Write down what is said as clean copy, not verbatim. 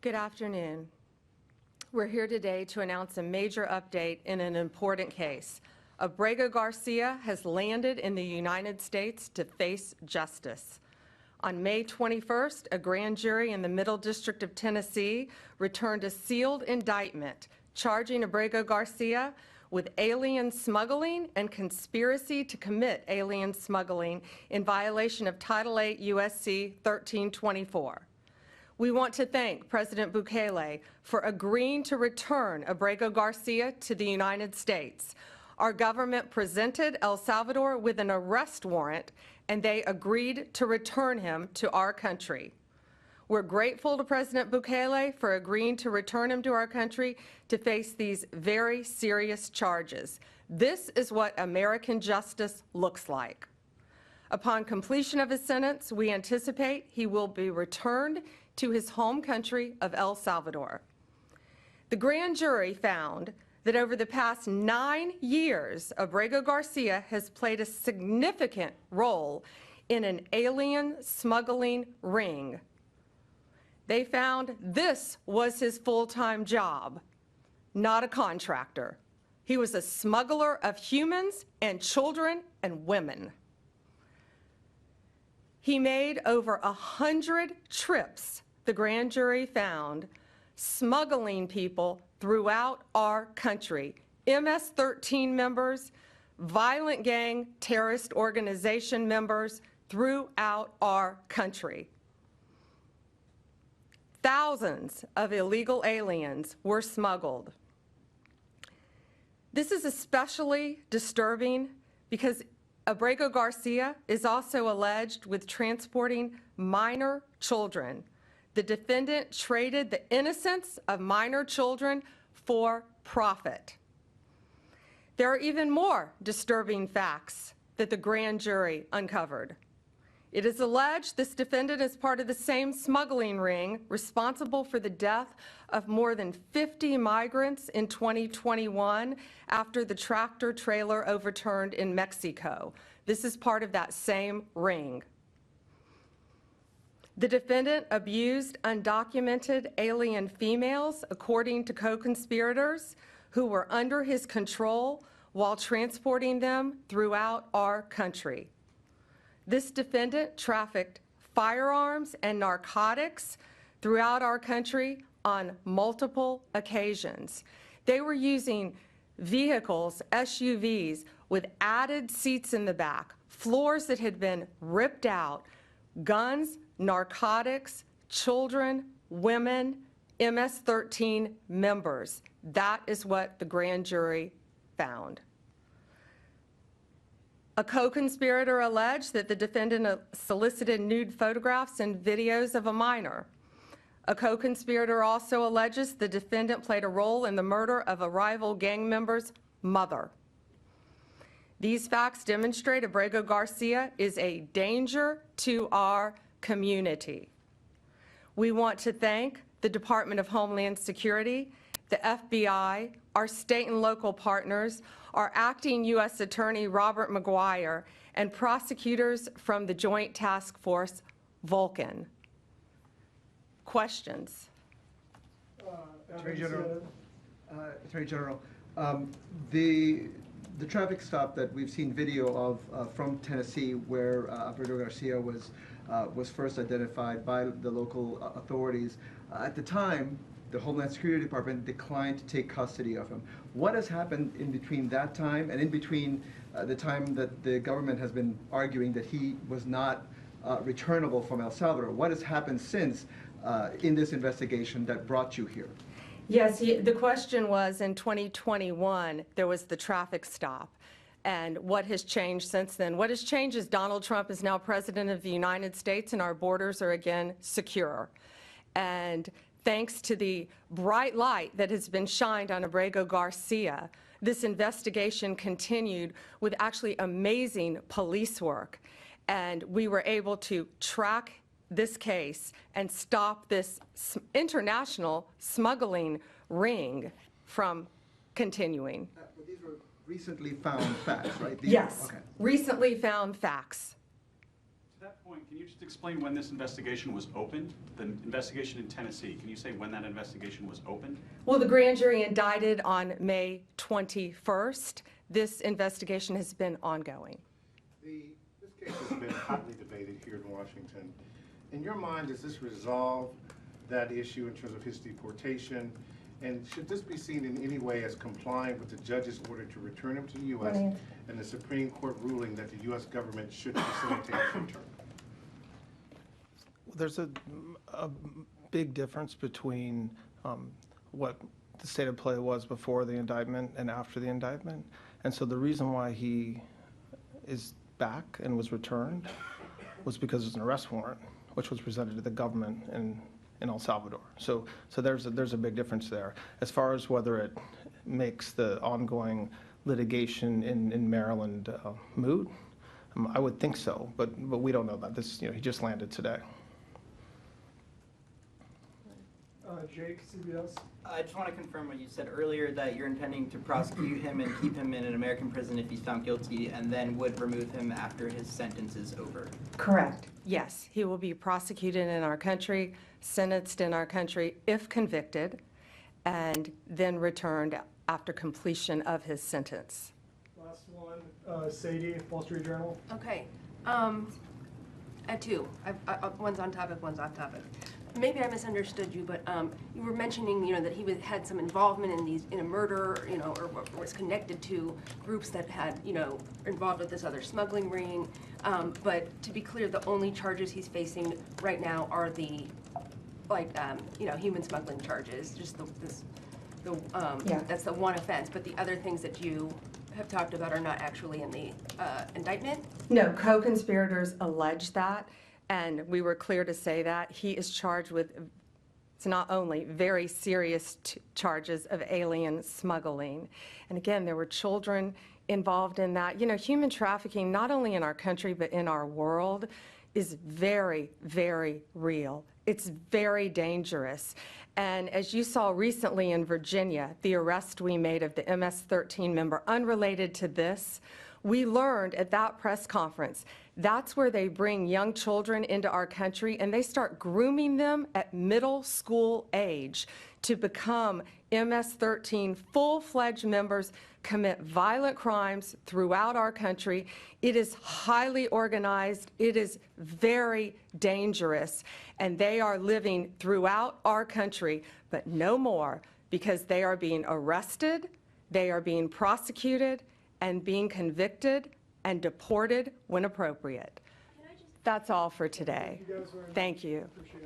Good afternoon. We're here today to announce a major update in an important case. Abrego Garcia has landed in the United States to face justice. On May 21st, a grand jury in the Middle District of Tennessee returned a sealed indictment charging Abrego Garcia with alien smuggling and conspiracy to commit alien smuggling in violation of Title 8 U.S.C. 1324. We want to thank President Bukele for agreeing to return Abrego Garcia to the United States. Our government presented El Salvador with an arrest warrant, and they agreed to return him to our country. We're grateful to President Bukele for agreeing to return him to our country to face these very serious charges. This is what American justice looks like. Upon completion of his sentence, we anticipate he will be returned to his home country of El Salvador. The grand jury found that over the past 9 years, Abrego Garcia has played a significant role in an alien smuggling ring. They found this was his full-time job, not a contractor. He was a smuggler of humans and children and women. He made over 100 trips, the grand jury found, smuggling people throughout our country, MS-13 members, violent gang terrorist organization members throughout our country. Thousands of illegal aliens were smuggled. This is especially disturbing because Abrego Garcia is also alleged with transporting minor children. The defendant traded the innocence of minor children for profit. There are even more disturbing facts that the grand jury uncovered. It is alleged this defendant is part of the same smuggling ring responsible for the death of more than 50 migrants in 2021 after the tractor trailer overturned in Mexico. This is part of that same ring. The defendant abused undocumented alien females, according to co-conspirators who were under his control while transporting them throughout our country. This defendant trafficked firearms and narcotics throughout our country on multiple occasions. They were using vehicles, SUVs, with added seats in the back, floors that had been ripped out, guns, narcotics, children, women, MS-13 members. That is what the grand jury found. A co-conspirator alleged that the defendant solicited nude photographs and videos of a minor. A co-conspirator also alleges the defendant played a role in the murder of a rival gang member's mother. These facts demonstrate Abrego Garcia is a danger to our community. We want to thank the Department of Homeland Security, the FBI, our state and local partners, our acting U.S. Attorney Robert McGuire, and prosecutors from the Joint Task Force Vulcan. Questions? Attorney General, the traffic stop that we've seen video of from Tennessee, where Abrego Garcia was first identified by the local authorities, at the time, the Homeland Security Department declined to take custody of him. What has happened in between that time and in between the time that the government has been arguing that he was not returnable from El Salvador? What has happened since in this investigation that brought you here? Yes, the question was in 2021, there was the traffic stop. And what has changed since then? What has changed is Donald Trump is now president of the United States and our borders are again secure. And thanks to the bright light that has been shined on Abrego Garcia, this investigation continued with actually amazing police work. And we were able to track this case and stop this international smuggling ring from continuing. But these were recently found facts, right? Yes, okay. Recently found facts. To that point, can you just explain when this investigation was opened? The investigation in Tennessee, can you say when that investigation was opened? Well, the grand jury indicted on May 21st. This investigation has been ongoing. This case has been hotly debated here in Washington. In your mind, does this resolve that issue in terms of his deportation? And should this be seen in any way as complying with the judge's order to return him to the U.S. and the Supreme Court ruling that the U.S. government should facilitate his return? There's a big difference between what the state of play was before the indictment and after the indictment. And so the reason why he is back and was returned was because there's an arrest warrant, which was presented to the government in El Salvador. So there's a big difference there. As far as whether it makes the ongoing litigation in Maryland moot, I would think so, but we don't know that. This, he just landed today. Jake, CBS. I just want to confirm what you said earlier, that you're intending to prosecute him and keep him in an American prison if he's found guilty, and then would remove him after his sentence is over. Correct. Yes, he will be prosecuted in our country, sentenced in our country if convicted, and then returned after completion of his sentence. Last one, Sadie, Wall Street Journal. Okay. I have two. One's on topic, one's off topic. Maybe I misunderstood you, but you were mentioning, that he had some involvement in a murder, or was connected to groups that had, involved with this other smuggling ring. But to be clear, the only charges he's facing right now are the, human smuggling charges. Just that's the one offense. But the other things that you have talked about are not actually in the indictment? No, co-conspirators allege that. And we were clear to say that. He is charged with, it's not only very serious charges of alien smuggling. And again, there were children involved in that. Human trafficking, not only in our country, but in our world, is very, very real. It's very dangerous. And as you saw recently in Virginia, the arrest we made of the MS-13 member, unrelated to this, we learned at that press conference, that's where they bring young children into our country and they start grooming them at middle school age to become MS-13 full-fledged members, commit violent crimes throughout our country. It is highly organized. It is very dangerous. And they are living throughout our country, but no more, because they are being arrested, they are being prosecuted, and being convicted and deported when appropriate. That's all for today. Thank you.